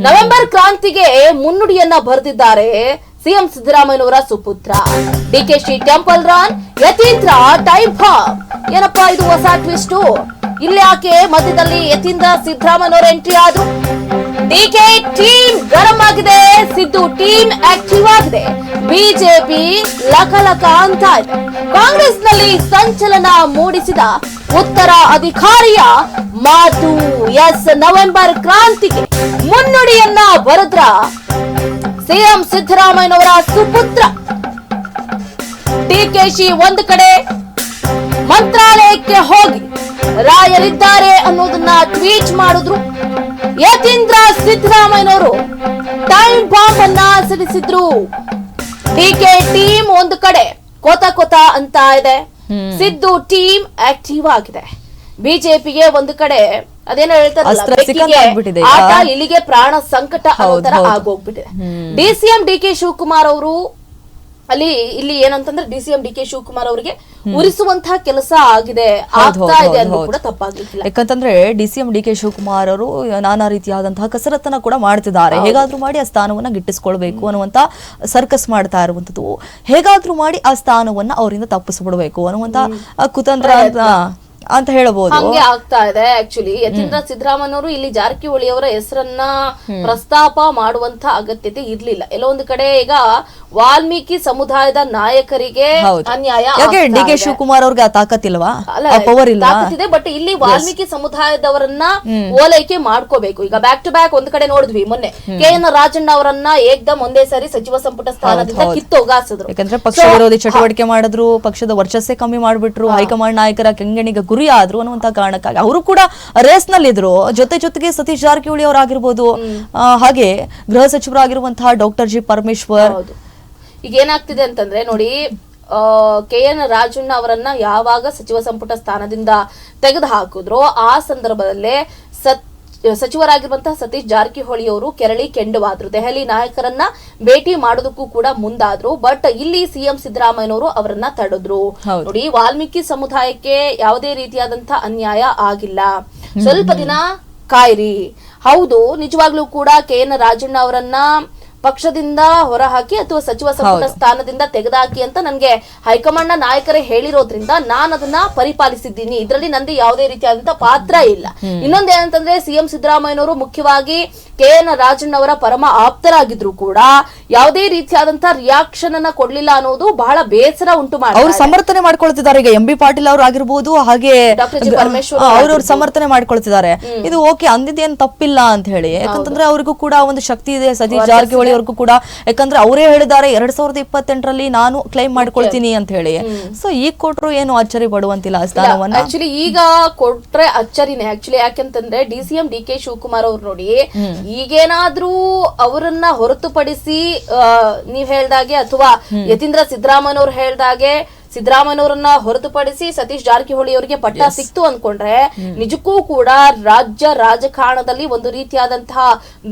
November ಕ್ರಾಂತಿಗೆ ಮುನ್ನುಡಿಯನ್ನ ಬರೆದಿದ್ದಾರೆ CM ಸಿದ್ದರಾಮಯ್ಯನವರ ಸುಪುತ್ರ. DKShi temple run, Yathindra time bomb. ಏನಪ್ಪಾ ಇದು ಹೊಸ ಟ್ವಿಸ್ಟ್? ಇಲ್ಲಿ ಯಾಕೆ ಮಧ್ಯದಲ್ಲಿ ಯತೀಂದ್ರ ಸಿದ್ದರಾಮಯ್ಯನವರ ಎಂಟ್ರಿ ಆದ್ರು? ಡಿಕೆ ಟೀಮ್ ಗರಂ ಆಗಿದೆ, ಸಿದ್ದು ಟೀಮ್ ಆಕ್ಟಿವ್ ಆಗಿದೆ. ಬಿಜೆಪಿ ಲಕಲಕ ಅಂತ ಇದೆ. ಕಾಂಗ್ರೆಸ್ನಲ್ಲಿ ಸಂಚಲನ ಮೂಡಿಸಿದ ಉತ್ತರ ಅಧಿಕಾರಿಯ ಮಾತು. ಎಸ್, ನವೆಂಬರ್ ಕ್ರಾಂತಿಗೆ ಮುನ್ನುಡಿಯನ್ನ ಬರೆದ್ರ ಸಿಎಂ ಸಿದ್ದರಾಮಯ್ಯನವರ ಸುಪುತ್ರ. ಡಿಕೆಶಿ ಒಂದು ಕಡೆ ಮಂತ್ರಾಲಯಕ್ಕೆ ಹೋಗಿ ರಾಯರಿದ್ದಾರೆ ಅನ್ನೋದನ್ನ ಟ್ವೀಟ್ ಮಾಡಿದ್ರು. ಯತೀಂದ್ರ ಸಿದ್ದರಾಮಯ್ಯನವರು ಟೈಮ್ ಬಾಂಬ್ ಅನ್ನ ಸಿಡಿಸಿದ್ರು. ಡಿಕೆ ಟೀಮ್ ಒಂದು ಕಡೆ ಕೊತ ಕೊತ ಅಂತ ಇದೆ, ಸಿದ್ದು ಟೀಮ್ ಆಕ್ಟಿವ್ ಆಗಿದೆ. ಬಿಜೆಪಿಗೆ ಒಂದು ಕಡೆ ಅದೇನೋ ಹೇಳ್ತಾರಲ್ಲ, ಆಟ ಇಲ್ಲಿಗೆ ಪ್ರಾಣ ಸಂಕಟ ಅನ್ನೋ ತರ ಆಗೋಗ್ಬಿಟ್ಟಿದೆ. ಡಿಸಿಎಂ ಡಿಕೆ ಶಿವಕುಮಾರ್ ಅವರು ಇಲ್ಲಿ ಏನಂತಂದ್ರೆ ಡಿಸಿಎಂ ಡಿಕೆ ಶಿವಕುಮಾರ್ ಅವರಿಗೆ ಉರಿಸುವಂತಹ ಕೆಲಸ ಆಗಿದೆ, ಆಗ್ತಾ ಇದೆ ಅನ್ನೋ ಕೂಡ ತಪ್ಪಾಗಿಲ್ಲ. ಯಾಕಂತಂದ್ರೆ ಡಿಸಿಎಂ ಡಿಕೆ ಶಿವಕುಮಾರ್ ಅವರು ನಾನಾ ರೀತಿಯಾದಂತಹ ಕಸರತ್ತನ್ನ ಕೂಡ ಮಾಡ್ತಿದ್ದಾರೆ. ಹೇಗಾದ್ರೂ ಮಾಡಿ ಆ ಸ್ಥಾನವನ್ನ ಗಿಟ್ಟಿಸ್ಕೊಳ್ಬೇಕು ಅನ್ನುವಂತ ಸರ್ಕಸ್ ಮಾಡ್ತಾ ಇರುವಂತದ್ದು, ಹೇಗಾದ್ರೂ ಮಾಡಿ ಆ ಸ್ಥಾನವನ್ನ ಅವರಿಂದ ತಪ್ಪಿಸ್ಬಿಡ್ಬೇಕು ಅನ್ನುವಂತ ಕುತಂತ್ರ ಅಂತ ಹೇಳಬಹುದು. ಹಂಗೆ ಆಗ್ತಾ ಇದೆ. ಆಕ್ಚುಲಿ ಯತೀಂದ್ರ ಸಿದ್ದರಾಮಯ್ಯನವರು ಇಲ್ಲಿ ಜಾರಕಿಹೊಳಿ ಅವರ ಹೆಸರನ್ನ ಪ್ರಸ್ತಾಪ ಮಾಡುವಂತ ಅಗತ್ಯತೆ ಇರ್ಲಿಲ್ಲ. ಎಲ್ಲೋ ಒಂದು ಕಡೆ ಈಗ ವಾಲ್ಮೀಕಿ ಸಮುದಾಯದ ನಾಯಕರಿಗೆ ಅನ್ಯಾಯ. ಡಿಕೆ ಶಿವಕುಮಾರ್ ಅವ್ರಿಗೆ ಆ ತಾಕತ್ತಿಲ್ವಾ? ಪವರ್ ಇಲ್ಲ, ತಾಕತ್ತಿದೆ. ಬಟ್ ಇಲ್ಲಿ ವಾಲ್ಮೀಕಿ ಸಮುದಾಯದವರನ್ನ ಓಲೈಕೆ ಮಾಡ್ಕೋಬೇಕು. ಈಗ ಬ್ಯಾಕ್ ಟು ಬ್ಯಾಕ್ ಒಂದ್ ಕಡೆ ನೋಡಿದ್ವಿ ಮೊನ್ನೆ KN ರಾಜಣ್ಣ ಅವರನ್ನ ಏಕ್ದಮ್ ಒಂದೇ ಸಾರಿ ಸಚಿವ ಸಂಪುಟ ಸ್ಥಾನದಿಂದ ಕಿತ್ತೋಗಾಸಿದ್ರು. ಯಾಕಂದ್ರೆ ಪಕ್ಷ ವಿರೋಧಿ ಚಟುವಟಿಕೆ ಮಾಡಿದ್ರು, ಪಕ್ಷದ ವರ್ಚಸ್ಸೇ ಕಮ್ಮಿ ಮಾಡ್ಬಿಟ್ರು, ಹೈಕಮಾಂಡ್ ನಾಯಕರ ಕೆಂಗಣಿಗೆ ಗುರಿ ಆದ್ರು ಅನ್ನುವಂತ ಕಾರಣಕ್ಕಾಗಿ ಅವರು ಕೂಡ ರೇಸ್ ನಲ್ಲಿದ್ರು. ಜೊತೆಗೆ ಸತೀಶ್ ಜಾರಕಿಹೊಳಿ ಅವರಾಗಿರ್ಬೋದು, ಹಾಗೆ ಗೃಹ ಸಚಿವರಾಗಿರುವಂತಹ ಡಾಕ್ಟರ್ ಜಿ ಪರಮೇಶ್ವರ್. ಈಗ ಏನಾಗ್ತಿದೆ ಅಂತಂದ್ರೆ ನೋಡಿ, KN ರಾಜಣ್ಣ ಅವರನ್ನ ಯಾವಾಗ ಸಚಿವ ಸಂಪುಟ ಸ್ಥಾನದಿಂದ ತೆಗೆದು ಹಾಕಿದ್ರು ಆ ಸಂದರ್ಭದಲ್ಲೇ ಸಚಿವರಾಗಿರುವಂತಹ ಸತೀಶ್ ಜಾರಕಿಹೊಳಿ ಅವರು ಕೆರಳಿ ಕೆಂಡವಾದ್ರು. ದೆಹಲಿ ನಾಯಕರನ್ನ ಭೇಟಿ ಮಾಡೋದಕ್ಕೂ ಕೂಡ ಮುಂದಾದ್ರು. ಬಟ್ ಇಲ್ಲಿ ಸಿಎಂ ಸಿದ್ದರಾಮಯ್ಯನವರು ಅವರನ್ನ ತಡೆದ್ರು. ನೋಡಿ, ವಾಲ್ಮೀಕಿ ಸಮುದಾಯಕ್ಕೆ ಯಾವುದೇ ರೀತಿಯಾದಂತಹ ಅನ್ಯಾಯ ಆಗಿಲ್ಲ, ಸ್ವಲ್ಪ ದಿನ ಕಾಯಿರಿ. ಹೌದು, ನಿಜವಾಗ್ಲೂ ಕೂಡ KN ರಾಜಣ್ಣ ಅವರನ್ನ ಪಕ್ಷದಿಂದ ಹೊರಹಾಕಿ ಅಥವಾ ಸಚಿವ ಸಂಪುಟ ಸ್ಥಾನದಿಂದ ತೆಗೆದುಹಾಕಿ ಅಂತ ನನ್ಗೆ ಹೈಕಮಾಂಡ್ ನಾಯಕರೇ ಹೇಳಿರೋದ್ರಿಂದ ನಾನು ಅದನ್ನ ಪರಿಪಾಲಿಸಿದ್ದೀನಿ. ಇದರಲ್ಲಿ ನಂದು ಯಾವುದೇ ರೀತಿಯಾದಂತಹ ಪಾತ್ರ ಇಲ್ಲ. ಇನ್ನೊಂದೇನಂತಂದ್ರೆ ಸಿಎಂ ಸಿದ್ದರಾಮಯ್ಯನವರು ಮುಖ್ಯವಾಗಿ KN ರಾಜಣ್ಣ ಅವರ ಪರಮ ಆಪ್ತರಾಗಿದ್ರು ಕೂಡ ಯಾವುದೇ ರೀತಿಯಾದಂತಹ ರಿಯಾಕ್ಷನ್ ಅನ್ನ ಕೊಡ್ಲಿಲ್ಲ ಅನ್ನೋದು ಬಹಳ ಬೇಸರ ಉಂಟು ಮಾಡಿ ಅವರು ಸಮರ್ಥನೆ ಮಾಡ್ಕೊಳ್ತಿದ್ದಾರೆ. ಈಗ MB ಪಾಟೀಲ್ ಅವರು ಆಗಿರ್ಬೋದು, ಹಾಗೆ ಡಾಕ್ಟರ್ ಜಿ ಪರಮೇಶ್ವರ್ ಅವ್ರವ್ರು ಸಮರ್ಥನೆ ಮಾಡ್ಕೊಳ್ತಿದ್ದಾರೆ. ಇದು ಓಕೆ, ಅಂದಿದ್ದೇನು ತಪ್ಪಿಲ್ಲ ಅಂತ ಹೇಳಿ. ಯಾಕಂತಂದ್ರೆ ಅವ್ರಿಗೂ ಕೂಡ ಒಂದು ಶಕ್ತಿ ಇದೆ, ಸತೀಶ್ ಜಾರಕಿಹೊಳಿ ಅವ್ರಿಗೂ ಕೂಡ. ಯಾಕಂದ್ರೆ ಅವರೇ ಹೇಳಿದ್ದಾರೆ 2028 ನಾನು ಕ್ಲೈಮ್ ಮಾಡ್ಕೊಳ್ತೀನಿ ಅಂತ ಹೇಳಿ. ಸೊ ಈಗ ಕೊಟ್ರು ಏನು ಅಚ್ಚರಿ ಪಡುವಂತಿಲ್ಲ ಆ ಸ್ಥಾನವನ್ನ. ಆಕ್ಚುಲಿ ಈಗ ಕೊಟ್ರೆ ಅಚ್ಚರಿನೇ. ಆಕ್ಚುಲಿ ಯಾಕೆಂತಂದ್ರೆ ಡಿಸಿಎಂ ಡಿಕೆ ಶಿವಕುಮಾರ್ ಅವ್ರು ನೋಡಿ, ಈಗೇನಾದ್ರೂ ಅವರನ್ನ ಹೊರತುಪಡಿಸಿ ನೀವ್ ಹೇಳ್ದಾಗೆ ಅಥವಾ ಯತೀಂದ್ರ ಸಿದ್ದರಾಮಯ್ಯನವ್ರು ಹೇಳ್ದಾಗೆ ಸಿದ್ದರಾಮಯ್ಯನವರನ್ನ ಹೊರತುಪಡಿಸಿ ಸತೀಶ್ ಜಾರಕಿಹೊಳಿ ಅವರಿಗೆ ಪಟ್ಟ ಸಿಕ್ತು ಅನ್ಕೊಂಡ್ರೆ ನಿಜಕ್ಕೂ ಕೂಡ ರಾಜ್ಯ ರಾಜಕಾರಣದಲ್ಲಿ ಒಂದು ರೀತಿಯಾದಂತಹ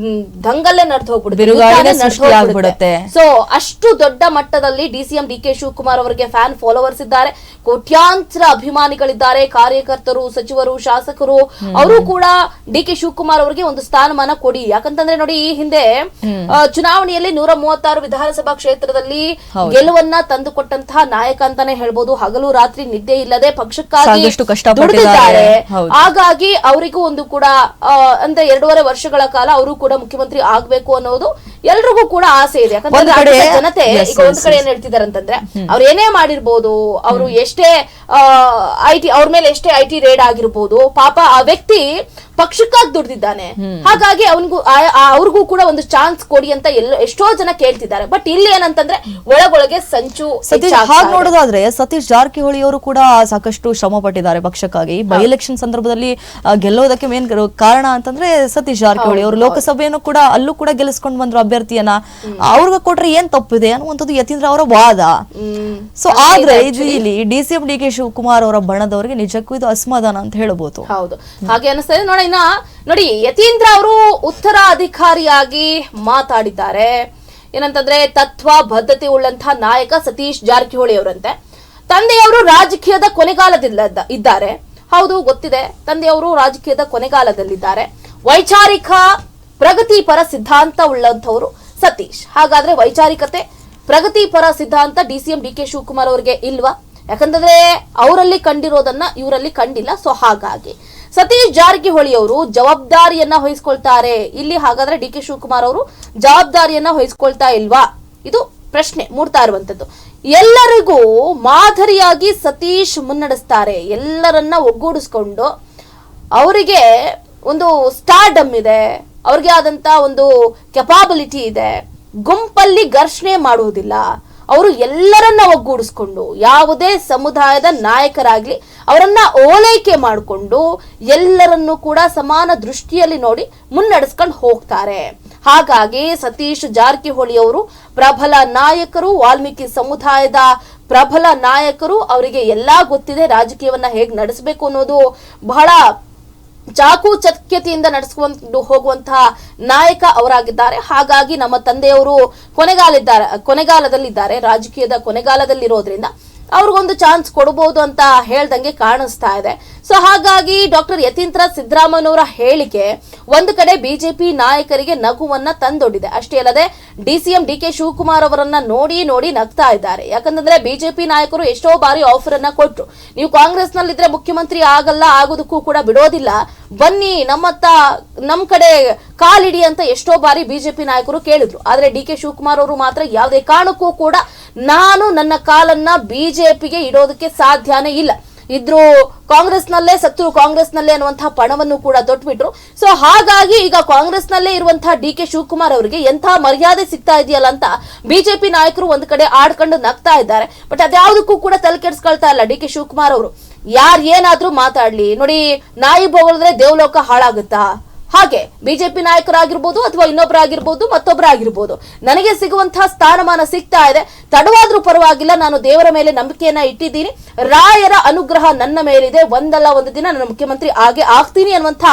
ದಂಗಲ್ಲೇ ನಡೆದು ಹೋಗ್ಬಿಡುತ್ತೆ. ಸೊ ಅಷ್ಟು ದೊಡ್ಡ ಮಟ್ಟದಲ್ಲಿ ಡಿಸಿಎಂ ಡಿಕೆ ಶಿವಕುಮಾರ್ ಅವರಿಗೆ ಫ್ಯಾನ್ ಫಾಲೋವರ್ಸ್ ಇದ್ದಾರೆ, ಕೋಟ್ಯಾಂತರ ಅಭಿಮಾನಿಗಳಿದ್ದಾರೆ, ಕಾರ್ಯಕರ್ತರು, ಸಚಿವರು, ಶಾಸಕರು. ಅವರು ಕೂಡ ಡಿಕೆ ಶಿವಕುಮಾರ್ ಅವರಿಗೆ ಒಂದು ಸ್ಥಾನಮಾನ ಕೊಡಿ. ಯಾಕಂತಂದ್ರೆ ನೋಡಿ, ಈ ಹಿಂದೆ ಚುನಾವಣೆಯಲ್ಲಿ 136 ವಿಧಾನಸಭಾ ಕ್ಷೇತ್ರದಲ್ಲಿ ಗೆಲುವನ್ನ ತಂದುಕೊಟ್ಟಂತಹ ನಾಯಕ ಅಂತಾನೆ ಹೇಳ್ಬೋದು. ಹಗಲು ರಾತ್ರಿ ನಿದ್ದೆ ಇಲ್ಲದೆ ಪಕ್ಷಕ್ಕಾಗಿ ದುಡಿದಿದ್ದಾರೆ. ಹಾಗಾಗಿ ಅವರಿಗೂ ಒಂದು ಕೂಡ ಅಂದ್ರೆ 2.5 ವರ್ಷಗಳ ಕಾಲ ಅವರು ಕೂಡ ಮುಖ್ಯಮಂತ್ರಿ ಆಗ್ಬೇಕು ಅನ್ನೋದು ಎಲ್ರಿಗೂ ಕೂಡ ಆಸೆ ಇದೆ. ಯಾಕಂದ್ರೆ ಜನತೆ ಈಗ ಒಂದ್ ಕಡೆ ಏನ್ ಹೇಳ್ತಿದಾರೆ ಅಂತಂದ್ರೆ, ಅವ್ರು ಏನೇ ಮಾಡಿರ್ಬೋದು, ಅವರು ಎಷ್ಟೇ ಅವ್ರ ಮೇಲೆ ಎಷ್ಟೇ IT ರೇಡ್ ಆಗಿರ್ಬೋದು, ಪಾಪ ಆ ವ್ಯಕ್ತಿ ಪಕ್ಷಕ್ಕಾಗಿ ದುಡ್ದಿದ್ದಾನೆ, ಹಾಗಾಗಿ ಅವ್ರಿಗೂ ಕೂಡ ಒಂದು ಚಾನ್ಸ್ ಕೊಡಿ ಅಂತ ಎಷ್ಟೋ ಜನ ಕೇಳ್ತಿದ್ದಾರೆ. ಬಟ್ ಇಲ್ಲಿ ಏನಂತಂದ್ರೆ ಒಳಗೊಳಗೆ ಸಂಚು. ನೋಡೋದಾದ್ರೆ ಸತೀಶ್ ಜಾರಕಿಹೊಳಿ ಅವರು ಕೂಡ ಸಾಕಷ್ಟು ಶ್ರಮ ಪಟ್ಟಿದ್ದಾರೆ ಪಕ್ಷಕ್ಕಾಗಿ. ಬೈ ಎಲೆಕ್ಷನ್ ಸಂದರ್ಭದಲ್ಲಿ ಗೆಲ್ಲೋದಕ್ಕೆ ಮೇನ್ ಕಾರಣ ಅಂತಂದ್ರೆ ಸತೀಶ್ ಜಾರಕಿಹೊಳಿ ಅವರು. ಲೋಕಸಭೆಯನ್ನು ಕೂಡ ಅಲ್ಲೂ ಕೂಡ ಗೆಲ್ಲಿಸ್ಕೊಂಡು ಬಂದ್ರು ಅಭ್ಯರ್ಥಿಯನ್ನ. ಅವ್ರಿಗೆ ಕೊಟ್ರೆ ಏನ್ ತಪ್ಪಿದೆ ಅನ್ನುವಂಥದ್ದು ಯತೀಂದ್ರ ಅವರ ವಾದ. ಸೊ ಆದ್ರೆ ಇಲ್ಲಿ ಡಿಸಿಎಂ ಡಿಕೆ ಶಿವಕುಮಾರ್ ಅವರ ಬಣದವರಿಗೆ ನಿಜಕ್ಕೂ ಇದು ಅಸಮಾಧಾನ ಅಂತ ಹೇಳಬಹುದು. ಹೌದು, ಹಾಗೆ ಅನಿಸ್ತದೆ. ನೋಡಿ, ಯತೀಂದ್ರ ಅವರು ಉತ್ತರಾಧಿಕಾರಿಯಾಗಿ ಮಾತಾಡಿದ್ದಾರೆ. ಏನಂತಂದ್ರೆ, ತತ್ವ ಬದ್ಧತೆ ಉಳ್ಳಂತಹ ನಾಯಕ ಸತೀಶ್ ಜಾರಕಿಹೊಳಿ ಅವರಂತೆ. ತಂದೆಯವರು ರಾಜಕೀಯದ ಕೊನೆಗಾಲದಿಂದ ಇದ್ದಾರೆ. ಹೌದು, ಗೊತ್ತಿದೆ, ತಂದೆಯವರು ರಾಜಕೀಯದ ಕೊನೆಗಾಲದಲ್ಲಿದ್ದಾರೆ. ವೈಚಾರಿಕ ಪ್ರಗತಿಪರ ಸಿದ್ಧಾಂತ ಉಳ್ಳಂತವರು ಸತೀಶ್. ಹಾಗಾದ್ರೆ ವೈಚಾರಿಕತೆ, ಪ್ರಗತಿಪರ ಸಿದ್ಧಾಂತ ಡಿಸಿಎಂ ಡಿಕೆ ಶಿವಕುಮಾರ್ ಅವರಿಗೆ ಇಲ್ವಾ? ಯಾಕಂತಂದ್ರೆ ಅವರಲ್ಲಿ ಕಂಡಿರೋದನ್ನ ಇವರಲ್ಲಿ ಕಂಡಿಲ್ಲ. ಸೊ ಹಾಗಾಗಿ ಸತೀಶ್ ಜಾರಕಿಹೊಳಿ ಅವರು ಜವಾಬ್ದಾರಿಯನ್ನ ವಹಿಸ್ಕೊಳ್ತಾರೆ ಇಲ್ಲಿ. ಹಾಗಾದ್ರೆ ಡಿಕೆ ಶಿವಕುಮಾರ್ ಅವರು ಜವಾಬ್ದಾರಿಯನ್ನ ವಹಿಸ್ಕೊಳ್ತಾ ಇಲ್ವಾ? ಇದು ಪ್ರಶ್ನೆ ಮೂಡ್ತಾ ಇರುವಂತದ್ದು. ಎಲ್ಲರಿಗೂ ಮಾದರಿಯಾಗಿ ಸತೀಶ್ ಮುನ್ನಡೆಸ್ತಾರೆ. ಎಲ್ಲರನ್ನ ಒಗ್ಗೂಡಿಸ್ಕೊಂಡು ಅವರಿಗೆ ಒಂದು ಸ್ಟಾರ್ಡಮ್ ಇದೆ, ಅವ್ರಿಗೆ ಆದಂತ ಒಂದು ಕೆಪಾಬಿಲಿಟಿ ಇದೆ. ಗುಂಪಲ್ಲಿ ಘರ್ಷಣೆ ಮಾಡುವುದಿಲ್ಲ. ಅವರು ಎಲ್ಲರನ್ನ ಒಗ್ಗೂಡಿಸ್ಕೊಂಡು ಯಾವುದೇ ಸಮುದಾಯದ ನಾಯಕರಾಗ್ಲಿ ಅವರನ್ನ ಓಲೈಕೆ ಮಾಡಿಕೊಂಡು ಎಲ್ಲರನ್ನೂ ಕೂಡ ಸಮಾನ ದೃಷ್ಟಿಯಲ್ಲಿ ನೋಡಿ ಮುನ್ನಡೆಸ್ಕೊಂಡು ಹೋಗ್ತಾರೆ. ಹಾಗಾಗಿ ಸತೀಶ್ ಜಾರಕಿಹೊಳಿ ಅವರು ಪ್ರಬಲ ನಾಯಕರು, ವಾಲ್ಮೀಕಿ ಸಮುದಾಯದ ಪ್ರಬಲ ನಾಯಕರು. ಅವರಿಗೆ ಎಲ್ಲಾ ಗೊತ್ತಿದೆ ರಾಜಕೀಯವನ್ನ ಹೇಗೆ ನಡೆಸಬೇಕು ಅನ್ನೋದು. ಬಹಳ ಚಾಕು ಚಕ್ಯತೆಯಿಂದ ನಡೆಸಿಕೊಂಡು ಹೋಗುವಂತಹ ನಾಯಕ ಅವರಾಗಿದ್ದಾರೆ. ಹಾಗಾಗಿ ನಮ್ಮ ತಂದೆಯವರು ಕೊನೆಗಾಲದಲ್ಲಿದ್ದಾರೆ, ರಾಜಕೀಯದ ಕೊನೆಗಾಲದಲ್ಲಿರೋದ್ರಿಂದ ಅವ್ರಿಗೊಂದು ಚಾನ್ಸ್ ಕೊಡಬಹುದು ಅಂತ ಹೇಳ್ದಂಗೆ ಕಾಣಿಸ್ತಾ ಇದೆ. ಸೊ ಹಾಗಾಗಿ ಡಾಕ್ಟರ್ ಯತೀಂದ್ರ ಸಿದ್ದರಾಮಯ್ಯನವರ ಹೇಳಿಕೆ ಒಂದು ಕಡೆ ಬಿಜೆಪಿ ನಾಯಕರಿಗೆ ನಗುವನ್ನ ತಂದೊಡ್ಡಿದೆ. ಅಷ್ಟೇ ಅಲ್ಲದೆ ಡಿಸಿಎಂ ಡಿಕೆ ಶಿವಕುಮಾರ್ ಅವರನ್ನ ನೋಡಿ ನೋಡಿ ನಗ್ತಾ ಇದ್ದಾರೆ. ಯಾಕಂತಂದ್ರೆ ಬಿಜೆಪಿ ನಾಯಕರು ಎಷ್ಟೋ ಬಾರಿ ಆಫರ್ ಅನ್ನ ಕೊಟ್ರು, ನೀವು ಕಾಂಗ್ರೆಸ್ ನಲ್ಲಿದ್ರೆ ಮುಖ್ಯಮಂತ್ರಿ ಆಗೋದಕ್ಕೂ ಕೂಡ ಬಿಡೋದಿಲ್ಲ, ಬನ್ನಿ ನಮ್ ಕಡೆ ಕಾಲಿಡಿ ಅಂತ ಎಷ್ಟೋ ಬಾರಿ ಬಿಜೆಪಿ ನಾಯಕರು ಕೇಳಿದ್ರು. ಆದ್ರೆ ಡಿಕೆ ಶಿವಕುಮಾರ್ ಅವರು ಮಾತ್ರ ಯಾವುದೇ ಕಾರಣಕ್ಕೂ ಕೂಡ ನಾನು ನನ್ನ ಕಾಲನ್ನ ಬಿಜೆಪಿಗೆ ಇಡೋದಕ್ಕೆ ಸಾಧ್ಯನೇ ಇಲ್ಲ, ಇದ್ರು ಕಾಂಗ್ರೆಸ್ ನಲ್ಲೇ ಸತ್ರು ಕಾಂಗ್ರೆಸ್ ನಲ್ಲೇ ಅನ್ನುವಂತಹ ಪಣವನ್ನು ಕೂಡ ತೊಟ್ಬಿಟ್ರು. ಸೊ ಹಾಗಾಗಿ ಈಗ ಕಾಂಗ್ರೆಸ್ ನಲ್ಲೇ ಇರುವಂತಹ ಡಿಕೆ ಶಿವಕುಮಾರ್ ಅವರಿಗೆ ಎಂಥ ಮರ್ಯಾದೆ ಸಿಗ್ತಾ ಇದೆಯಲ್ಲ ಅಂತ ಬಿಜೆಪಿ ನಾಯಕರು ಒಂದ್ ಕಡೆ ಆಡ್ಕೊಂಡು ನಗ್ತಾ ಇದ್ದಾರೆ. ಬಟ್ ಅದ್ಯಾವುದಕ್ಕೂ ಕೂಡ ತಲೆ ಕೆಡಿಸ್ಕೊಳ್ತಾ ಇಲ್ಲ ಡಿಕೆ ಶಿವಕುಮಾರ್ ಅವರು. ಯಾರ್ ಏನಾದ್ರೂ ಮಾತಾಡ್ಲಿ ನೋಡಿ, ನಾಯಿ ಬೊಗಳಿದ್ರೆ ದೇವಲೋಕ ಹಾಳಾಗುತ್ತಾ? ಹಾಗೆ ಬಿಜೆಪಿ ನಾಯಕರಾಗಿರ್ಬೋದು ಅಥವಾ ಇನ್ನೊಬ್ಬರಾಗಿರ್ಬೋದು ಮತ್ತೊಬ್ಬರಾಗಿರ್ಬೋದು, ನನಗೆ ಸಿಗುವಂತಹ ಸ್ಥಾನಮಾನ ಸಿಗ್ತಾ ಇದೆ, ತಡವಾದ್ರೂ ಪರವಾಗಿಲ್ಲ, ನಾನು ದೇವರ ಮೇಲೆ ನಂಬಿಕೆಯನ್ನ ಇಟ್ಟಿದ್ದೀನಿ, ರಾಯರ ಅನುಗ್ರಹ ನನ್ನ ಮೇಲಿದೆ, ಒಂದಲ್ಲ ಒಂದು ದಿನ ನಾನು ಮುಖ್ಯಮಂತ್ರಿ ಆಗ್ತೀನಿ ಅನ್ನುವಂಥ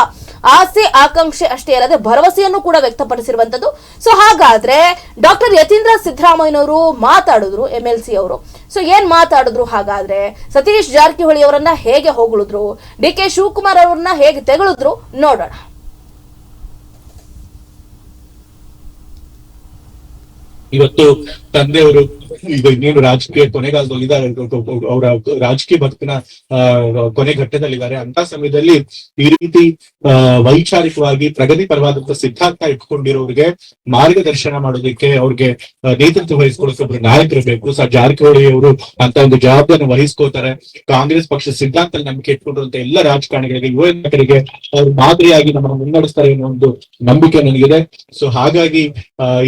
ಆಸೆ ಆಕಾಂಕ್ಷೆ ಅಷ್ಟೇ ಅಲ್ಲದೆ ಭರವಸೆಯನ್ನು ಕೂಡ ವ್ಯಕ್ತಪಡಿಸಿರುವಂತದ್ದು. ಸೊ ಹಾಗಾದ್ರೆ ಡಾಕ್ಟರ್ ಯತೀಂದ್ರ ಸಿದ್ದರಾಮಯ್ಯನವರು ಮಾತಾಡಿದ್ರು, MLC ಅವರು. ಸೊ ಏನ್ ಮಾತಾಡಿದ್ರು? ಹಾಗಾದ್ರೆ ಸತೀಶ್ ಜಾರಕಿಹೊಳಿ ಅವರನ್ನ ಹೇಗೆ ಹೊಗಳಿದ್ರು, ಡಿಕೆ ಶಿವಕುಮಾರ್ ಅವರನ್ನ ಹೇಗೆ ತೆಗಳಿದ್ರು ನೋಡೋಣ. ಇವತ್ತು ತಂದೆಯವರು ಇದು ಇನ್ನೇನು ರಾಜಕೀಯ ಕೊನೆಗಾಲದಲ್ಲಿದ್ದಾರೆ, ಅವರ ರಾಜಕೀಯ ಬದುಕಿನ ಕೊನೆ ಘಟ್ಟದಲ್ಲಿದ್ದಾರೆ. ಅಂತ ಸಮಯದಲ್ಲಿ ಈ ರೀತಿ ವೈಚಾರಿಕವಾಗಿ ಪ್ರಗತಿಪರವಾದಂತಹ ಸಿದ್ಧಾಂತ ಇಟ್ಕೊಂಡಿರೋರಿಗೆ ಮಾರ್ಗದರ್ಶನ ಮಾಡೋದಕ್ಕೆ, ಅವ್ರಿಗೆ ನೇತೃತ್ವ ವಹಿಸ್ಕೊಳ್ಳೋಕೆ ಒಬ್ರು ನಾಯಕರು ಬೇಕು. ಜಾರಕಿಹೊಳಿ ಅವರು ಅಂತ ಒಂದು ಜವಾಬ್ದಾರಿ ವಹಿಸ್ಕೋತಾರೆ. ಕಾಂಗ್ರೆಸ್ ಪಕ್ಷ ಸಿದ್ಧಾಂತ ನಂಬಿಕೆ ಇಟ್ಕೊಂಡಿರುವಂತ ಎಲ್ಲ ರಾಜಕಾರಣಿಗಳಿಗೆ, ಯುವ ನಾಯಕರಿಗೆ ಅವ್ರು ಮಾದರಿಯಾಗಿ ನಮ್ಮನ್ನು ಮುನ್ನಡೆಸ್ತಾರೆ ಅನ್ನೋ ಒಂದು ನಂಬಿಕೆ ನನಗಿದೆ. ಸೊ ಹಾಗಾಗಿ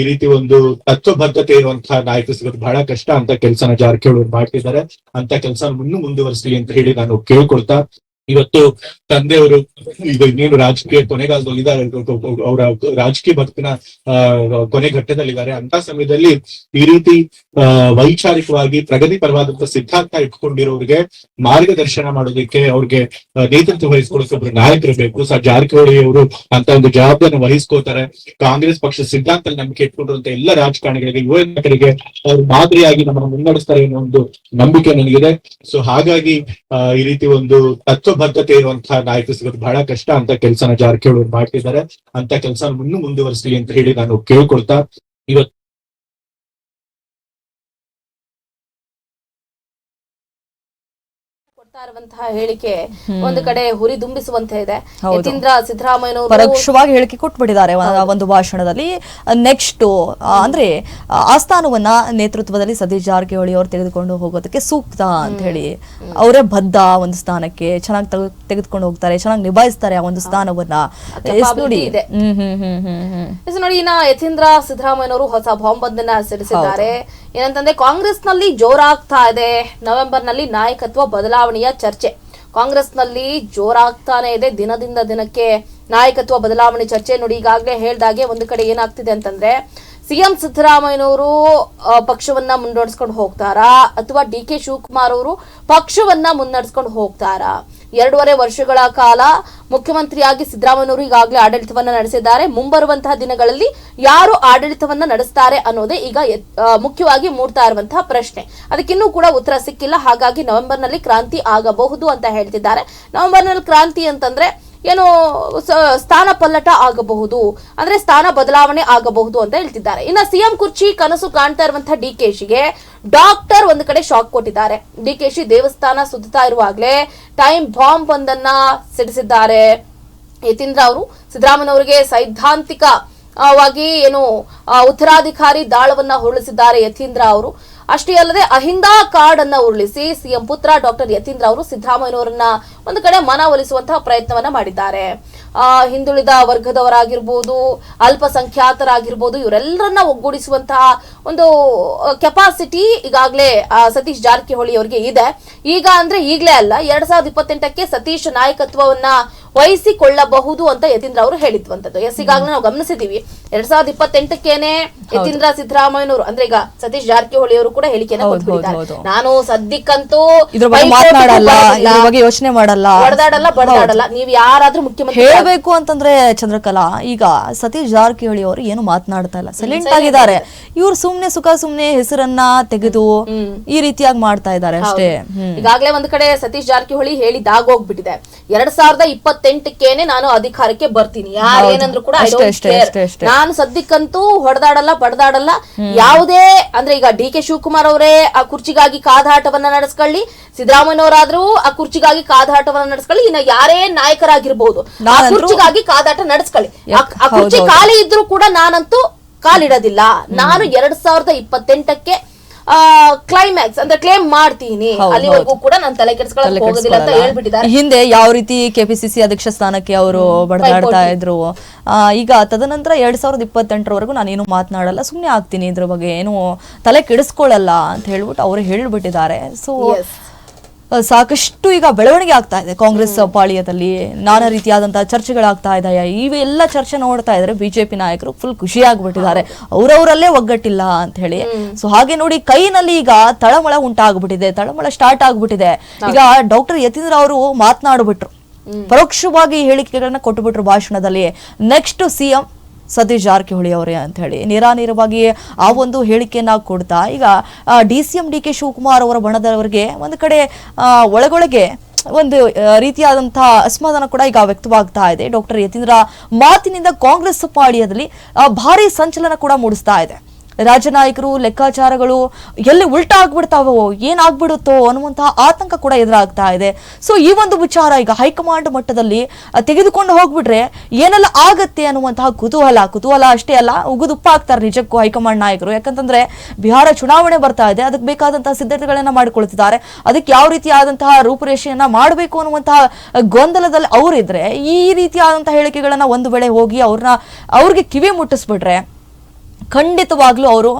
ಈ ರೀತಿ ಒಂದು ತತ್ವಬದ್ಧತೆ ಇರುವಂತಹ ನಾಯಕ ಸಿಗೋದು ಬಹಳ ಕಷ್ಟ. ಅಂತ ಕೆಲಸನ ಜಾರಕಿಹೊಳಿ ಮಾಡ್ತಿದ್ದಾರೆ. ಅಂತ ಕೆಲಸ ಮುಂದುವರಿಸಲಿ ಅಂತ ಹೇಳಿ ನಾನು ಕೇಳ್ಕೊಳ್ತಾ, ಇವತ್ತು ತಂದೆಯವರು ಇದು ಇನ್ನೇನು ರಾಜಕೀಯ ಕೊನೆಗಾಲದಲ್ಲಿದ್ದಾರೆ, ಅವರ ರಾಜಕೀಯ ಬದುಕಿನ ಕೊನೆ ಘಟ್ಟದಲ್ಲಿದ್ದಾರೆ. ಅಂತ ಸಮಯದಲ್ಲಿ ಈ ರೀತಿ ವೈಚಾರಿಕವಾಗಿ ಪ್ರಗತಿಪರವಾದಂತಹ ಸಿದ್ಧಾಂತ ಇಟ್ಕೊಂಡಿರೋರಿಗೆ ಮಾರ್ಗದರ್ಶನ ಮಾಡೋದಕ್ಕೆ, ಅವ್ರಿಗೆ ನೇತೃತ್ವ ವಹಿಸ್ಕೊಳ್ಳೋಕೆ ಒಬ್ರು ನಾಯಕರು ಬೇಕು. ಜಾರಕಿಹೊಳಿ ಅವರು ಅಂತ ಒಂದು ಜವಾಬ್ದಾರಿ ವಹಿಸ್ಕೋತಾರೆ. ಕಾಂಗ್ರೆಸ್ ಪಕ್ಷ ಸಿದ್ಧಾಂತ ನಂಬಿಕೆ ಇಟ್ಕೊಂಡಿರುವಂತ ಎಲ್ಲ ರಾಜಕಾರಣಿಗಳಿಗೆ, ಯುವ ನಾಯಕರಿಗೆ ಅವ್ರು ಮಾದರಿಯಾಗಿ ನಮ್ಮನ್ನು ಮುನ್ನಡೆಸ್ತಾರೆ ಅನ್ನೋ ಒಂದು ನಂಬಿಕೆ ನನಗಿದೆ. ಸೊ ಹಾಗಾಗಿ ಈ ರೀತಿ ಒಂದು ತತ್ವಬದ್ಧತೆ ಇರುವಂತಹ ನಾಯಕ ಸಿಗೋದು ಬಹಳ ಕಷ್ಟ. ಅಂತ ಕೆಲಸನ ಜಾರಕಿಹೊಳಿ ಮಾಡ್ತಿದ್ದಾರೆ. ಅಂತ ಕೆಲಸ ಮುಂದುವರಿಸಲಿ ಅಂತ ಹೇಳಿ ನಾನು ಕೇಳ್ಕೊಳ್ತಾ, ಇವತ್ತು ಇರುವಂತಹ ಹೇಳಿಕೆ ಒಂದು ಕಡೆ ಹುರಿದುಂಬಿಸುವಂತೆ ಇದೆ. ಯತೀಂದ್ರ ಸಿದ್ದರಾಮಯ್ಯನವರು ಪರೋಕ್ಷವಾಗಿ ಹೇಳಿಕೆ ಕೊಟ್ಬಿಟ್ಟಿದ್ದಾರೆ ಒಂದು ಭಾಷಣದಲ್ಲಿ. ನೆಕ್ಸ್ಟ್ ಅಂದ್ರೆ ಆಸ್ಥಾನವನ್ನ ನೇತೃತ್ವದಲ್ಲಿ ಸತೀಶ್ ಜಾರಕಿಹೊಳಿ ಅವರು ತೆಗೆದುಕೊಂಡು ಹೋಗೋದಕ್ಕೆ ಸೂಕ್ತ ಅಂತ ಹೇಳಿ, ಅವರೇ ಬದ್ಧ ಒಂದು ಸ್ಥಾನಕ್ಕೆ, ಚೆನ್ನಾಗಿ ತೆಗೆದುಕೊಂಡು ಹೋಗ್ತಾರೆ, ಚೆನ್ನಾಗಿ ನಿಭಾಯಿಸ್ತಾರೆ ಆ ಒಂದು ಸ್ಥಾನವನ್ನ ನೋಡಿ. ನೋಡಿ, ಇನ್ನ ಯತೀಂದ್ರ ಸಿದ್ದರಾಮಯ್ಯನವರು ಹೊಸ ಬಾಂಬ್ ಒಂದನ್ನ ಸಿಡಿಸಿದ್ದಾರೆ. ಏನಂತಂದ್ರೆ ಕಾಂಗ್ರೆಸ್ ನಲ್ಲಿ ಜೋರಾಗ್ತಾ ಇದೆ. ನವೆಂಬರ್ ನಲ್ಲಿ ನಾಯಕತ್ವ ಬದಲಾವಣೆಯ ಚರ್ಚೆ ಕಾಂಗ್ರೆಸ್ ನಲ್ಲಿ ಜೋರಾಗ್ತಾನೆ ಇದೆ. ದಿನದಿಂದ ದಿನಕ್ಕೆ ನಾಯಕತ್ವ ಬದಲಾವಣೆ ಚರ್ಚೆ. ನೋಡಿ, ಈಗಾಗಲೇ ಹೇಳ್ದಾಗೆ ಒಂದು ಕಡೆ ಏನಾಗ್ತಿದೆ ಅಂತಂದ್ರೆ, ಸಿಎಂ ಸಿದ್ದರಾಮಯ್ಯನವರು ಪಕ್ಷವನ್ನ ಮುನ್ನಡೆಸ್ಕೊಂಡು ಹೋಗ್ತಾರಾ ಅಥವಾ ಡಿಕೆ ಶಿವಕುಮಾರ್ ಅವರು ಪಕ್ಷವನ್ನ ಮುನ್ನಡೆಸ್ಕೊಂಡು ಹೋಗ್ತಾರಾ? 2.5 ವರ್ಷಗಳ ಕಾಲ ಮುಖ್ಯಮಂತ್ರಿಯಾಗಿ ಸಿದ್ದರಾಮಯ್ಯನವರು ಈಗಾಗಲೇ ಆಡಳಿತವನ್ನ ನಡೆಸಿದ್ದಾರೆ. ಮುಂಬರುವಂತಹ ದಿನಗಳಲ್ಲಿ ಯಾರು ಆಡಳಿತವನ್ನ ನಡೆಸ್ತಾರೆ ಅನ್ನೋದೇ ಈಗ ಮುಖ್ಯವಾಗಿ ಮೂಡ್ತಾ ಇರುವಂತಹ ಪ್ರಶ್ನೆ. ಅದಕ್ಕಿನ್ನೂ ಕೂಡ ಉತ್ತರ ಸಿಕ್ಕಿಲ್ಲ. ಹಾಗಾಗಿ ನವೆಂಬರ್ ನಲ್ಲಿ ಕ್ರಾಂತಿ ಆಗಬಹುದು ಅಂತ ಹೇಳ್ತಿದ್ದಾರೆ. ನವೆಂಬರ್ ನಲ್ಲಿ ಕ್ರಾಂತಿ ಅಂತಂದ್ರೆ ಏನು ಸ್ಥಾನ ಪಲ್ಲಟ ಆಗಬಹುದು, ಅಂದ್ರೆ ಸ್ಥಾನ ಬದಲಾವಣೆ ಆಗಬಹುದು ಅಂತ ಹೇಳ್ತಿದ್ದಾರೆ. ಇನ್ನ ಸಿಎಂ ಕುರ್ಚಿ ಕನಸು ಕಾಣ್ತಾ ಇರುವಂತಹ ಡಿಕೆಶಿಗೆ ಡಾಕ್ಟರ್ ಒಂದು ಕಡೆ ಶಾಕ್ ಕೊಟ್ಟಿದ್ದಾರೆ. ಡಿಕೆಶಿ ದೇವಸ್ಥಾನ ಸುತ್ತಾ ಇರುವಾಗಲೇ ಟೈಮ್ ಬಾಂಬ್ ಒಂದನ್ನ ಸಿಡಿಸಿದ್ದಾರೆ. ಯತೀಂದ್ರ ಅವರು ಸಿದ್ದರಾಮಯ್ಯನವರಿಗೆ ಸೈದ್ಧಾಂತಿಕವಾಗಿ ಏನು ಉತ್ತರಾಧಿಕಾರಿ ದಾಳವನ್ನ ಹೊರಳಿಸಿದ್ದಾರೆ ಯತೀಂದ್ರ ಅವರು. ಅಷ್ಟೇ ಅಲ್ಲದೆ ಅಹಿಂದ ಕಾರ್ಡ್ ಅನ್ನ ಉರುಳಿಸಿ ಸಿಎಂ ಪುತ್ರ ಡಾಕ್ಟರ್ ಯತೀಂದ್ರ ಅವರು ಸಿದ್ದರಾಮಯ್ಯನವರನ್ನ ಒಂದು ಕಡೆ ಮನವೊಲಿಸುವಂತಹ ಪ್ರಯತ್ನವನ್ನ ಮಾಡಿದ್ದಾರೆ. ಹಿಂದುಳಿದ ವರ್ಗದವರಾಗಿರ್ಬೋದು, ಅಲ್ಪಸಂಖ್ಯಾತರಾಗಿರ್ಬೋದು, ಇವರೆಲ್ಲರನ್ನ ಒಗ್ಗೂಡಿಸುವಂತಹ ಒಂದು ಕೆಪಾಸಿಟಿ ಈಗಾಗಲೇ ಸತೀಶ್ ಜಾರಕಿಹೊಳಿ ಅವರಿಗೆ ಇದೆ. ಈಗ ಅಂದ್ರೆ ಈಗಲೇ ಅಲ್ಲ, 2028ಕ್ಕೆ ಸತೀಶ್ ನಾಯಕತ್ವವನ್ನ ವಹಿಸಿಕೊಳ್ಳಬಹುದು ಅಂತ ಯತೀಂದ್ರ ಅವರು ಹೇಳಿದ್ವಂತದ್ದು. ಈಗಾಗಲೇ ನಾವು ಗಮನಿಸಿದೀವಿ 2028ಕ್ಕೇನೆ ಯತೀಂದ್ರ ಸಿದ್ದರಾಮಯ್ಯನವರು ಅಂದ್ರೆ ಈಗ ಸತೀಶ್ ಜಾರಕಿಹೊಳಿ ಅವರು ಕೂಡ ಹೇಳಿಕೆಯನ್ನು ಕೊಟ್ಟಿದ್ದಾರೆ. ನಾನು ಸದ್ಯಕ್ಕಂತೂ ಯೋಚನೆ ಮಾಡಲ್ಲ, ಬಡದಾಡಲ್ಲ, ನೀವ್ ಯಾರಾದ್ರೂ ಮುಖ್ಯಮಂತ್ರಿ ಹೇಳ್ಬೇಕು ಅಂತಂದ್ರೆ ಚಂದ್ರಕಲಾ, ಈಗ ಸತೀಶ್ ಜಾರಕಿಹೊಳಿ ಅವರು ಏನು ಮಾತನಾಡ್ತಾ ಇಲ್ಲ, ಸೈಲೆಂಟ್ ಆಗಿದ್ದಾರೆ. ಇವ್ರು ಸುಮ್ನೆ ಹೆಸರನ್ನ ತೆಗೆದು ಈ ರೀತಿಯಾಗಿ ಮಾಡ್ತಾ ಇದ್ದಾರೆ ಅಷ್ಟೇ. ಈಗಾಗಲೇ ಒಂದ್ ಕಡೆ ಸತೀಶ್ ಜಾರಕಿಹೊಳಿ ಹೇಳಿದಾಗೋಗ್ಬಿಟ್ಟಿದೆ, 2028ಕ್ಕೇನೆ ನಾನು ಅಧಿಕಾರಕ್ಕೆ ಬರ್ತೀನಿ, ಯಾರೇನಂದ್ರು ಕೂಡ ನಾನು ಸದ್ಯಕ್ಕಂತೂ ಹೊಡೆದಾಡಲ್ಲ ಬಡದಾಡಲ್ಲ. ಯಾವುದೇ ಅಂದ್ರೆ ಈಗ ಡಿ.ಕೆ. ಶಿವಕುಮಾರ್ ಅವರೇ ಆ ಕುರ್ಚಿಗಾಗಿ ಕಾದಾಟವನ್ನ ನಡೆಸ್ಕೊಳ್ಳಿ, ಸಿದ್ದರಾಮಯ್ಯನವರಾದ್ರೂ ಆ ಕುರ್ಚಿಗಾಗಿ ಕಾದಾಟವನ್ನ ನಡೆಸ್ಕೊಳ್ಳಿ, ಇನ್ನ ಯಾರೇ ನಾಯಕರಾಗಿರ್ಬಹುದು ಆ ಕುರ್ಚಿಗಾಗಿ ಕಾದಾಟ ನಡೆಸ್ಕೊಳ್ಳಿ. ಆ ಕುರ್ಚಿ ಖಾಲಿ ಇದ್ರೂ ಕೂಡ ನಾನಂತೂ ಕಾಲಿಡೋದಿಲ್ಲ. ನಾನು 2028ಕ್ಕೆ ಕ್ಲೈಮ್ಯಾಕ್ಸ್ ಅಂದ್ರೆ ಕ್ಲೇಮ್ ಮಾಡ್ತೀನಿ, ಅಲ್ಲಿವರೆಗೂ ಕೂಡ ನಾನು ತಲೆ ಕೆಡಿಸ್ಕೊಳ್ಳೋಕೆ ಹೋಗೋದಿಲ್ಲ ಅಂತ ಹೇಳ್ಬಿಟ್ಟಿದ್ದಾರೆ. ಹಿಂದೆ ಯಾವ ರೀತಿ ಕೆಪಿಸಿಸಿ ಅಧ್ಯಕ್ಷ ಸ್ಥಾನಕ್ಕೆ ಅವರು ಬಡದಾಡ್ತಾ ಇದ್ರು, ಈಗ ತದನಂತರ 2028ರವರೆಗೂ ನಾನೇನು ಮಾತನಾಡಲ್ಲ, ಸುಮ್ನೆ ಆಗ್ತೀನಿ, ಇದ್ರ ಬಗ್ಗೆ ಏನು ತಲೆ ಕೆಡಿಸ್ಕೊಳ್ಳಲ್ಲ ಅಂತ ಹೇಳ್ಬಿಟ್ಟು ಅವರು ಹೇಳ್ಬಿಟ್ಟಿದ್ದಾರೆ. ಸೊ ಸಾಕಷ್ಟು ಈಗ ಬೆಳವಣಿಗೆ ಆಗ್ತಾ ಇದೆ ಕಾಂಗ್ರೆಸ್ ಪಾಳ್ಯದಲ್ಲಿ, ನಾನಾ ರೀತಿಯಾದಂತಹ ಚರ್ಚೆಗಳಾಗ್ತಾ ಇದೆ. ಇವೆಲ್ಲ ಚರ್ಚೆ ನೋಡ್ತಾ ಇದ್ರೆ ಬಿಜೆಪಿ ನಾಯಕರು ಫುಲ್ ಖುಷಿ ಆಗ್ಬಿಟ್ಟಿದ್ದಾರೆ, ಅವರವರಲ್ಲೇ ಒಗ್ಗಟ್ಟಿಲ್ಲ ಅಂತ ಹೇಳಿ. ಸೊ ಹಾಗೆ ನೋಡಿ ಕೈನಲ್ಲಿ ಈಗ ತಳಮಳ ಉಂಟಾಗ್ಬಿಟ್ಟಿದೆ, ತಳಮಳ ಸ್ಟಾರ್ಟ್ ಆಗ್ಬಿಟ್ಟಿದೆ. ಈಗ ಡಾಕ್ಟರ್ ಯತೀಂದ್ರ ಅವರು ಮಾತನಾಡ್ಬಿಟ್ರು, ಪರೋಕ್ಷವಾಗಿ ಹೇಳಿಕೆಗಳನ್ನ ಕೊಟ್ಟುಬಿಟ್ರು ಭಾಷಣದಲ್ಲಿ, ನೆಕ್ಸ್ಟ್ ಸಿಎಂ ಸತೀಶ್ ಜಾರಕಿಹೊಳಿ ಅವರೇ ಅಂತ ಹೇಳಿ ನೇರಾನೇರವಾಗಿ ಆ ಒಂದು ಹೇಳಿಕೆಯನ್ನ ಕೊಡ್ತಾ ಈಗ ಡಿ.ಕೆ. ಶಿವಕುಮಾರ್ ಅವರ ಬಣದವರಿಗೆ ಒಂದು ಕಡೆ ಒಳಗೊಳಗೆ ಒಂದು ರೀತಿಯಾದಂತಹ ಅಸಮಾಧಾನ ಕೂಡ ಈಗ ವ್ಯಕ್ತವಾಗ್ತಾ ಇದೆ. ಡಾಕ್ಟರ್ ಯತೀಂದ್ರ ಮಾತಿನಿಂದ ಕಾಂಗ್ರೆಸ್ ಪಾಳ್ಯದಲ್ಲಿ ಭಾರಿ ಸಂಚಲನ ಕೂಡ ಮೂಡಿಸ್ತಾ ಇದೆ. ರಾಜ್ಯ ನಾಯಕರು ಲೆಕ್ಕಾಚಾರಗಳು ಎಲ್ಲಿ ಉಲ್ಟಾ ಆಗ್ಬಿಡ್ತಾವೋ, ಏನಾಗ್ಬಿಡುತ್ತೋ ಅನ್ನುವಂತಹ ಆತಂಕ ಕೂಡ ಎದುರಾಗ್ತಾ ಇದೆ. ಸೊ ಈ ಒಂದು ವಿಚಾರ ಈಗ ಹೈಕಮಾಂಡ್ ಮಟ್ಟದಲ್ಲಿ ತೆಗೆದುಕೊಂಡು ಹೋಗ್ಬಿಟ್ರೆ ಏನೆಲ್ಲ ಆಗತ್ತೆ ಅನ್ನುವಂತಹ ಕುತೂಹಲ ಅಷ್ಟೇ ಅಲ್ಲ, ಉಗುದುಪ್ಪ ಆಗ್ತಾರೆ ನಿಜಕ್ಕೂ ಹೈಕಮಾಂಡ್ ನಾಯಕರು. ಯಾಕಂತಂದ್ರೆ ಬಿಹಾರ ಚುನಾವಣೆ ಬರ್ತಾ ಇದೆ, ಅದಕ್ಕೆ ಬೇಕಾದಂತಹ ಸಿದ್ಧತೆಗಳನ್ನ ಮಾಡಿಕೊಳ್ತಿದ್ದಾರೆ. ಅದಕ್ಕೆ ಯಾವ ರೀತಿಯಾದಂತಹ ರೂಪುರೇಷೆಯನ್ನ ಮಾಡಬೇಕು ಅನ್ನುವಂತಹ ಗೊಂದಲದಲ್ಲಿ ಅವರಿದ್ರೆ ಈ ರೀತಿಯಾದಂತಹ ಹೇಳಿಕೆಗಳನ್ನ ಒಂದು ವೇಳೆ ಹೋಗಿ ಅವ್ರಿಗೆ ಕಿವಿ ಮುಟ್ಟಿಸ್ಬಿಟ್ರೆ ಖಂಡಿತವಾಗ್ಲೂ ಅವರು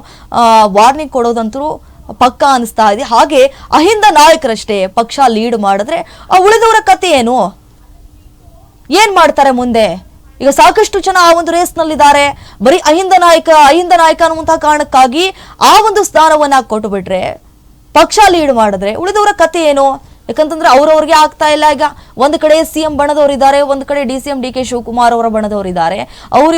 ವಾರ್ನಿಂಗ್ ಕೊಡೋದಂತೂ ಪಕ್ಕ ಅನಿಸ್ತಾ ಇದೆ. ಹಾಗೆ ಅಹಿಂದ ನಾಯಕರಷ್ಟೇ ಪಕ್ಷ ಲೀಡ್ ಮಾಡಿದ್ರೆ ಆ ಉಳಿದವರ ಕತೆ ಏನ್ ಮಾಡ್ತಾರೆ ಮುಂದೆ? ಈಗ ಸಾಕಷ್ಟು ಜನ ಆ ಒಂದು ರೇಸ್ ನಲ್ಲಿದ್ದಾರೆ. ಬರೀ ಅಹಿಂದ ನಾಯಕ ಅನ್ನುವಂತಹ ಕಾರಣಕ್ಕಾಗಿ ಆ ಒಂದು ಸ್ಥಾನವನ್ನ ಕೊಟ್ಟು ಬಿಟ್ರೆ, ಪಕ್ಷ ಲೀಡ್ ಮಾಡಿದ್ರೆ ಉಳಿದವರ ಕತೆ ಏನು? ಯಾಕಂತಂದ್ರೆ ಅವ್ರವ್ರಿಗೆ ಆಗ್ತಾ ಇಲ್ಲ. ಈಗ ಒಂದ್ ಕಡೆ ಸಿಎಂ ಬಣದವರಿದ್ದಾರೆ, ಒಂದ್ ಕಡೆ ಡಿ.ಕೆ. ಶಿವಕುಮಾರ್ ಅವರ ಬಣದವರಿದ್ದಾರೆ.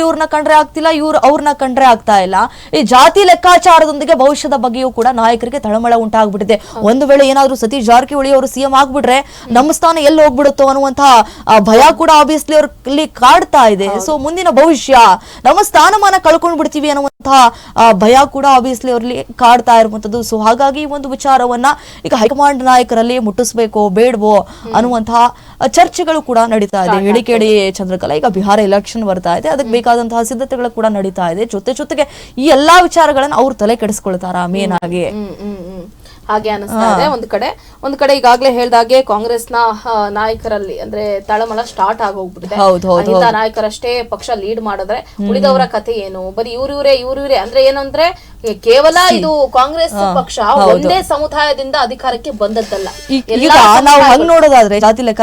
ಇವ್ರನ್ನ ಕಂಡ್ರೆ ಆಗ್ತಿಲ್ಲ, ಅವ್ರನ್ನ ಕಂಡ್ರೆ ಆಗ್ತಾ ಇಲ್ಲ. ಈ ಜಾತಿ ಲೆಕ್ಕಾಚಾರದೊಂದಿಗೆ ಭವಿಷ್ಯದ ಬಗ್ಗೆಯೂ ಕೂಡ ನಾಯಕರಿಗೆ ತಳಮಳ ಉಂಟಾಗ್ಬಿಟ್ಟಿದೆ. ಒಂದು ವೇಳೆ ಏನಾದ್ರೂ ಸತೀಶ್ ಜಾರಕಿಹೊಳಿ ಅವರು ಸಿಎಂ ಆಗ್ಬಿಟ್ರೆ ನಮ್ಮ ಸ್ಥಾನ ಎಲ್ಲಿ ಹೋಗ್ಬಿಡುತ್ತೋ ಅನ್ನುವಂತಹ ಭಯ ಕೂಡ ಆಬ್ವಿಯಸ್ಲಿ ಅವ್ರಲ್ಲಿ ಕಾಡ್ತಾ ಇದೆ. ಸೊ ಮುಂದಿನ ಭವಿಷ್ಯ, ನಮ್ಮ ಸ್ಥಾನಮಾನ ಕಳ್ಕೊಂಡ್ ಬಿಡ್ತೀವಿ ಅನ್ನುವಂತಹ ಭಯ ಕೂಡ ಆಬ್ವಿಯಸ್ಲಿ ಅವ್ರಲ್ಲಿ ಕಾಡ್ತಾ ಇರುವಂತದ್ದು. ಸೊ ಹಾಗಾಗಿ ಈ ಒಂದು ವಿಚಾರವನ್ನ ಈಗ ಹೈಕಮಾಂಡ್ ನಾಯಕರಲ್ಲಿ ಮುಟ್ಟಿಸ್ಬೇಕು ಬೇಡವೋ ಅನ್ನುವಂತಹ ಚರ್ಚೆಗಳು ಕೂಡ ನಡೀತಾ ಇದೆ. ಹೇಳಿಕೆಡಿ ಚಂದ್ರಕಲಾ, ಈಗ ಬಿಹಾರ ಎಲೆಕ್ಷನ್ ಬರ್ತಾ ಇದೆ, ಅದಕ್ಕೆ ಬೇಕಾದಂತಹ ಸಿದ್ಧತೆಗಳು ಕೂಡ ನಡೀತಾ ಇದೆ. ಜೊತೆಗೆ ಈ ಎಲ್ಲಾ ವಿಚಾರಗಳನ್ನ ಅವ್ರು ತಲೆ ಕೆಡಿಸ್ಕೊಳ್ತಾರ ಮೇನ್ ಆಗಿ? ಹಾಗೆ ಅನಿಸ್ತಾ ಇದೆ. ಒಂದ್ ಕಡೆ ಈಗಾಗಲೇ ಹೇಳ್ದಾಗೆ ಕಾಂಗ್ರೆಸ್ನ ನಾಯಕರಲ್ಲಿ ಅಂದ್ರೆ ತಳಮಳ ಸ್ಟಾರ್ಟ್ ಆಗೋಗ್ಬಿಟ್ಟಿದೆ. ಅಹಿಂದ ನಾಯಕರಷ್ಟೇ ಪಕ್ಷ ಲೀಡ್ ಮಾಡಿದ್ರೆ ಉಳಿದವರ ಕತೆ ಏನು? ಬರೀ ಇವ್ರಿವ್ರೆ ಅಂದ್ರೆ ಏನಂದ್ರೆ ಕೇವಲ ಇದು ಕಾಂಗ್ರೆಸ್ ಪಕ್ಷ ಒಂದೇ ಸಮುದಾಯದಿಂದ ಅಧಿಕಾರಕ್ಕೆ ಬಂದದ್ದಲ್ಲ. ಈಗ ನಾವು ಹಂಗ್ ನೋಡೋದಾದ್ರೆ ಜಾತಿ ಲೆಕ್ಕ